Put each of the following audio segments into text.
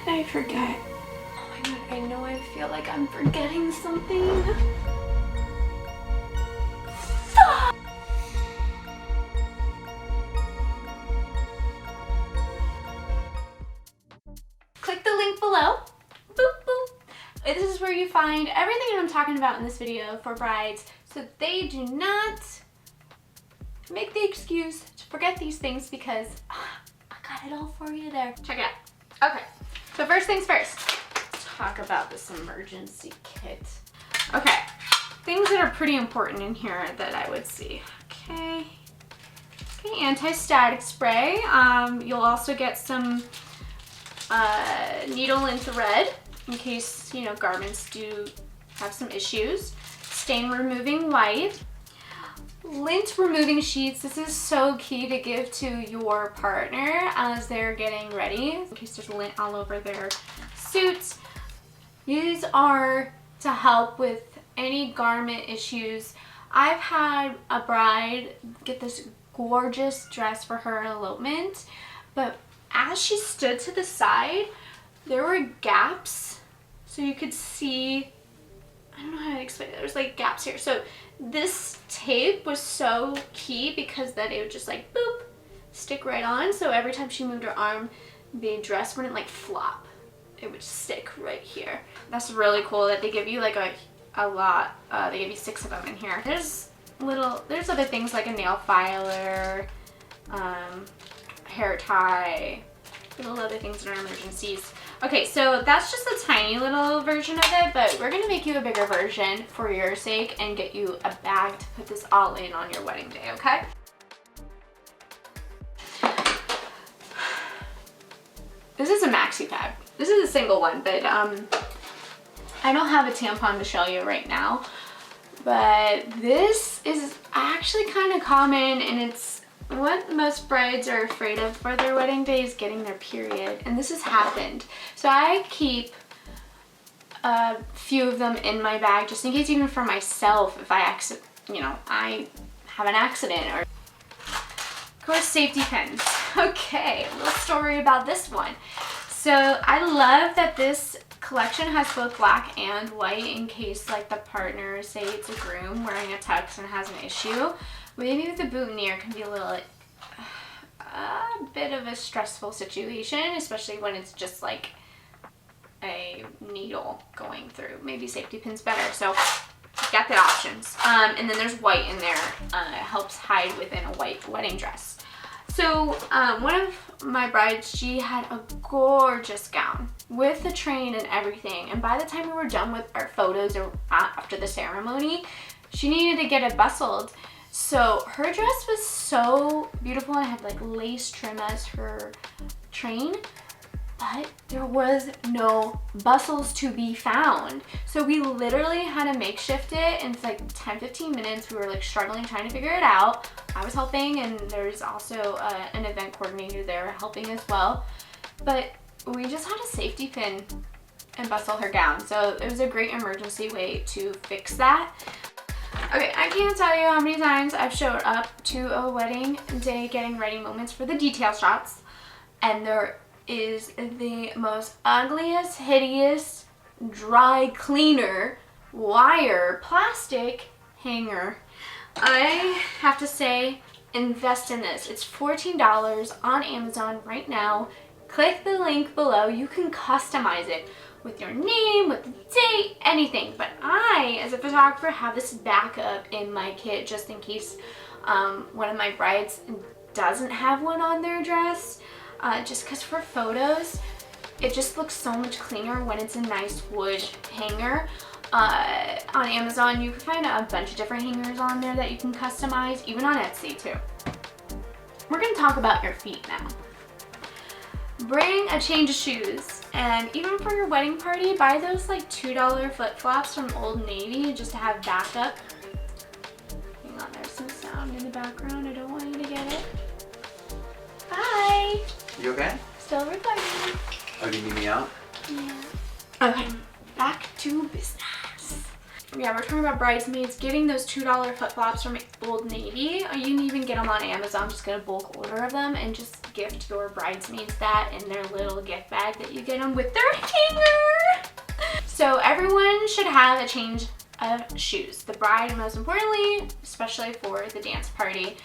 did I forget? Oh my god, I know I feel like I'm forgetting something. Stop! Click the link below. Boop, boop. This is where you find everything I'm talking about in this video for brides, so they do not make the excuse to forget these things, because I got it all for you there. Check it out. Okay, so first things first, let's talk about this emergency kit. Okay, things that are pretty important in here that I would see. Okay, anti-static spray. You'll also get some needle and thread in case, you know, garments do have some issues. Stain removing wipe. Lint removing sheets. This is so key to give to your partner as they're getting ready, in case there's lint all over their suits. These are to help with any garment issues. I've had a bride get this gorgeous dress for her elopement, but as she stood to the side, there were gaps, so you could see, I don't know how to explain it, there's like gaps here. So this tape was so key because then it would just like boop, stick right on. So every time she moved her arm, the dress wouldn't like flop. It would stick right here. That's really cool that they give you like a lot. They give you 6 of them in here. There's other things like a nail filer, hair tie, little other things in our emergencies. Okay, so that's just a tiny little version of it, but we're gonna make you a bigger version for your sake and get you a bag to put this all in on your wedding day, okay? This is a maxi pad. This is a single one, but I don't have a tampon to show you right now, but this is actually kind of common, and it's what most brides are afraid of for their wedding day is getting their period, and this has happened. So I keep a few of them in my bag just in case, even for myself, if I I have an accident. Or of course, safety pins. Okay, a little story about this one. So I love that this collection has both black and white in case like the partner, say it's a groom wearing a tux and has an issue. Maybe with the boutonniere can be a bit of a stressful situation, especially when it's just like a needle going through. Maybe safety pin's better, so got the options. And then there's white in there. It helps hide within a white wedding dress. So one of my brides, she had a gorgeous gown with the train and everything, and by the time we were done with our photos or after the ceremony, she needed to get it bustled. So her dress was so beautiful and had like lace trim as her train, but there was no bustles to be found. So we literally had to makeshift it in like 10-15 minutes. We were like struggling, trying to figure it out. I was helping, and there's also an event coordinator there helping as well. But we just had a safety pin and bustle her gown. So it was a great emergency way to fix that. Okay, I can't tell you how many times I've showed up to a wedding day getting ready moments for the detail shots, and there is the most ugliest, hideous, dry cleaner, wire, plastic hanger. I have to say, invest in this. It's $14 on Amazon right now. Click the link below. You can customize it with your name, with the date, anything. But I, as a photographer, have this backup in my kit just in case one of my brides doesn't have one on their dress. Just because for photos, it just looks so much cleaner when it's a nice wood hanger. On Amazon, you can find a bunch of different hangers on there that you can customize, even on Etsy too. We're going to talk about your feet now. Bring a change of shoes, and even for your wedding party, buy those like $2 flip-flops from Old Navy just to have backup. Hang on, there's some sound in the background. I don't want you to get it. Bye! You okay? Still recording. Oh, do you need me out? Yeah. Okay, back to business. Yeah, we're talking about bridesmaids getting those $2 flip-flops from Old Navy. You can even get them on Amazon. Just get a bulk order of them and just gift your bridesmaids that in their little gift bag that you get them with their hanger. So everyone should have a change of shoes. The bride, most importantly, especially for the dance party.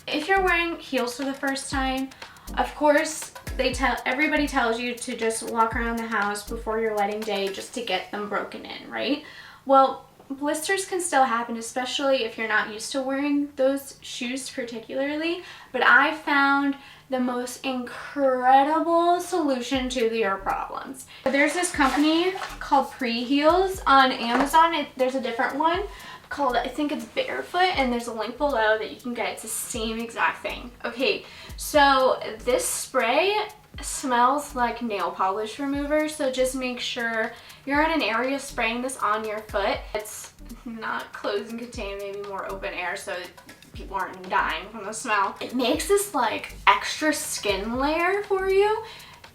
If you're wearing heels for the first time, of course, everybody tells you to just walk around the house before your wedding day just to get them broken in, right? Well, blisters can still happen, especially if you're not used to wearing those shoes particularly, but I found the most incredible solution to your problems. There's this company called Pre-Heels on Amazon. There's a different one called, I think it's Barefoot, and there's a link below that you can get. It's the same exact thing. Okay, so this spray smells like nail polish remover, so just make sure you're in an area spraying this on your foot. It's not closed and contained, maybe more open air, so people aren't dying from the smell. It makes this like extra skin layer for you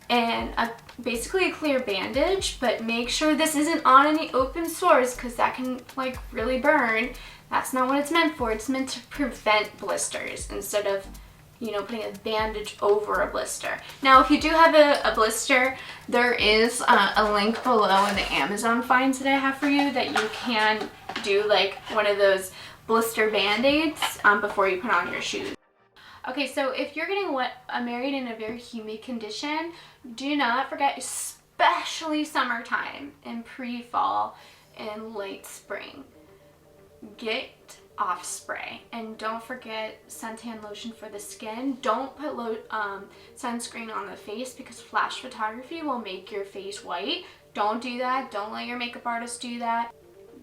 and basically a clear bandage, but make sure this isn't on any open sores because that can like really burn. That's not what it's meant for. It's meant to prevent blisters instead of, you know, putting a bandage over a blister. Now, if you do have a blister, there is a link below in the Amazon finds that I have for you that you can do like one of those blister band-aids before you put on your shoes. Okay, so if you're getting married in a very humid condition, do not forget, especially summertime and pre-fall and late spring, get off spray, and don't forget suntan lotion for the skin. Don't put sunscreen on the face because flash photography will make your face white. Don't do that. Don't let your makeup artist do that.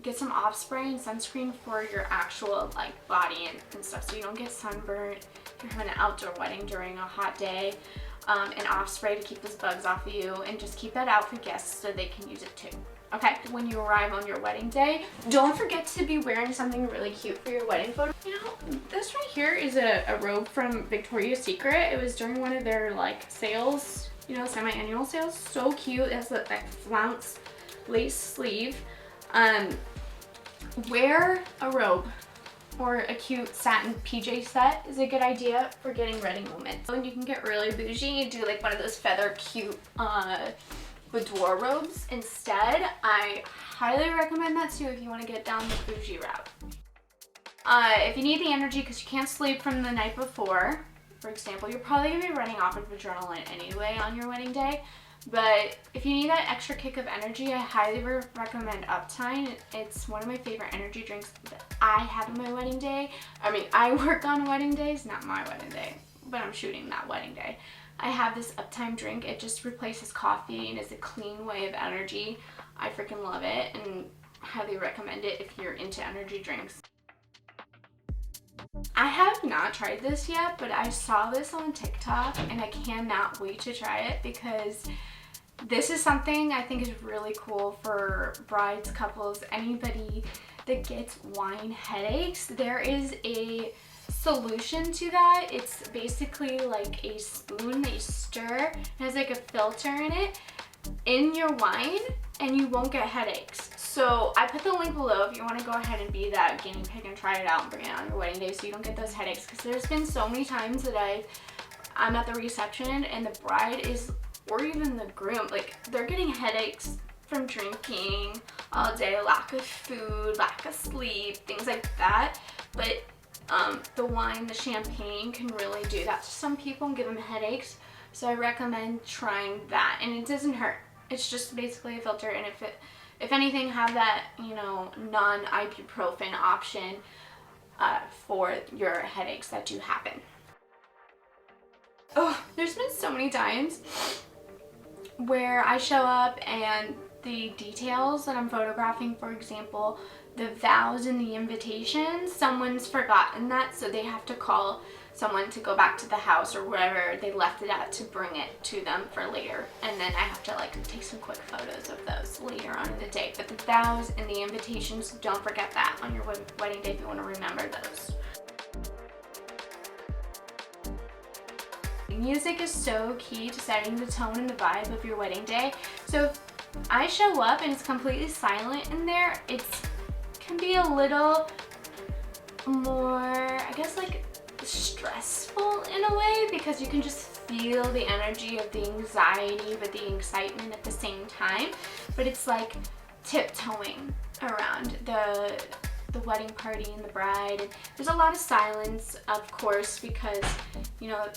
Get some off spray and sunscreen for your actual like body and stuff, so you don't get sunburned if you're having an outdoor wedding during a hot day, and off spray to keep those bugs off of you, and just keep that out for guests so they can use it too. Okay, when you arrive on your wedding day, don't forget to be wearing something really cute for your wedding photo. You know, this right here is a robe from Victoria's Secret. It was during one of their like sales, you know, semi-annual sales. So cute. It has that flounce lace sleeve. Wear a robe or a cute satin PJ set is a good idea for getting ready moments. And you can get really bougie and do like one of those feather cute boudoir robes instead. I highly recommend that too if you want to get down the bougie route. If you need the energy because you can't sleep from the night before, for example, you're probably going to be running off of adrenaline anyway on your wedding day. But if you need that extra kick of energy, I highly recommend Uptime. It's one of my favorite energy drinks that I have on my wedding day. I mean, I work on wedding days, not my wedding day, but I'm shooting that wedding day. I have this Uptime drink. It just replaces coffee and is a clean way of energy. I freaking love it and highly recommend it if you're into energy drinks. I have not tried this yet, but I saw this on TikTok and I cannot wait to try it because this is something I think is really cool for brides, couples, anybody that gets wine headaches. There is a solution to that. It's basically like a spoon that you stir. It has like a filter in it in your wine and you won't get headaches. So I put the link below if you want to go ahead and be that guinea pig and try it out and bring it on your wedding day so you don't get those headaches, because there's been so many times that I'm at the reception and the bride is, or even the groom, like they're getting headaches from drinking all day, lack of food, lack of sleep, things like that. But the wine, the champagne can really do that to some people and give them headaches. So I recommend trying that, and it doesn't hurt. It's just basically a filter, and if anything, have that, you know, non-ibuprofen option for your headaches that do happen. Oh, there's been so many times where I show up and the details that I'm photographing, for example, the vows and the invitations, someone's forgotten that, so they have to call someone to go back to the house or wherever they left it at to bring it to them for later, and then I have to like take some quick photos of those later on in the day. But the vows and the invitations, don't forget that on your wedding day if you want to remember those. Music is so key to setting the tone and the vibe of your wedding day. So if I show up and it's completely silent in there, it can be a little more, I guess, like stressful in a way, because you can just feel the energy of the anxiety but the excitement at the same time. But it's like tiptoeing around the wedding party and the bride, and there's a lot of silence, of course, because you know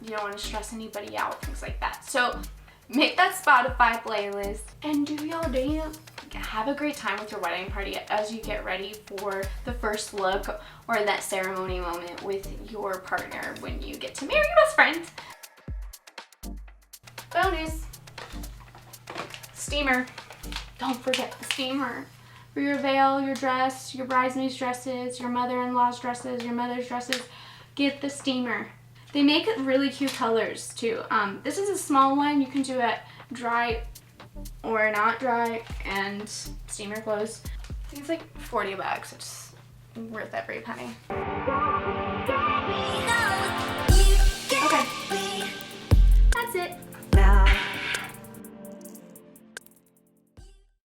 you don't want to stress anybody out, things like that. So make that Spotify playlist and do your dance. Have a great time with your wedding party as you get ready for the first look or that ceremony moment with your partner when you get to marry your best friend. Bonus. Steamer. Don't forget the steamer. For your veil, your dress, your bridesmaids' dresses, your mother-in-law's dresses, your mother's dresses, get the steamer. They make really cute colors too. This is a small one. You can do it dry or not dry, and steamer clothes. I think it's like 40 bucks. It's worth every penny. Okay, that's it.